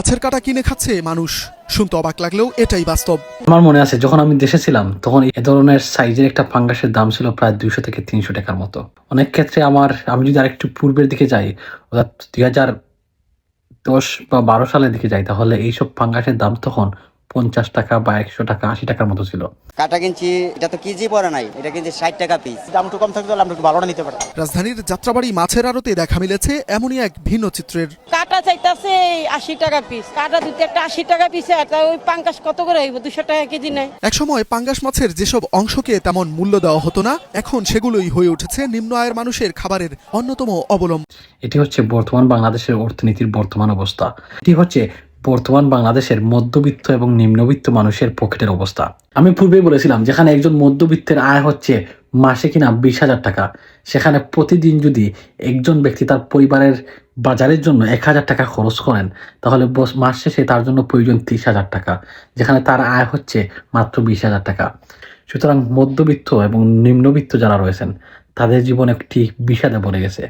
মাছের কাটা কিনে খাচ্ছে মানুষ, শুনতে অবাক লাগলেও এটাই বাস্তব। আমার মনে আছে যখন আমি দেশে ছিলাম তখন এ ধরনের সাইজের একটা পাঙ্গাসের দাম ছিল প্রায় 200 থেকে 300 টাকার মতো। অনেক ক্ষেত্রে আমি যদি আরেকটু পূর্বের দিকে যাই, অর্থাৎ 2010 বা 12 সালের দিকে যাই, তাহলে এইসব পাঙ্গাসের দাম তখন 50 টাকা বা 100 টাকা 80 টাকার মতো ছিল। কাটা কিনছি, এটা তো কেজি পড়ে নাই, এটা কিনছি 60 টাকা পিস। দাম একটু কম থাকলে আমরা একটু ভালোটা নিতে পারতাম। রাজধানীর যাত্রাবাড়ি মাছের আড়তে দেখা মিলেছে এমনই এক ভিন্ন চিত্রের। কাটা চাইতেছে 80 টাকা পিস, কাটা দিতে একটা 80 টাকা পিসে, আর ওই পাঙ্কাশ কত করে হইব? 200 টাকা কেজি নেয়। একসময় পাঙ্গাস মাছের যেসব অংশকে তেমন মূল্য দেওয়া হতো না, এখন সেগুলোই হয়ে উঠেছে নিম্ন আয়ের মানুষের খাবারের অন্যতম অবলম্বন। এটি হচ্ছে বর্তমান বাংলাদেশের অর্থনীতির বর্তমান অবস্থা। এটি হচ্ছে বর্তমান বাংলাদেশের মধ্যবিত্ত এবং নিম্নবিত্ত মানুষের পকেটের অবস্থা। আমি পূর্বেই বলেছিলাম, যেখানে একজন মধ্যবিত্তের আয় হচ্ছে মাসে কিনা 20,000 টাকা, সেখানে প্রতিদিন যদি একজন ব্যক্তি তার পরিবারের বাজারের জন্য 1,000 টাকা খরচ করেন, তাহলে মাস শেষে তার জন্য প্রয়োজন 30,000 টাকা, যেখানে তার আয় হচ্ছে মাত্র 20,000 টাকা। সুতরাং মধ্যবিত্ত এবং নিম্নবিত্ত যারা রয়েছেন তাদের জীবন একটি বিষাদে ভরে গেছে।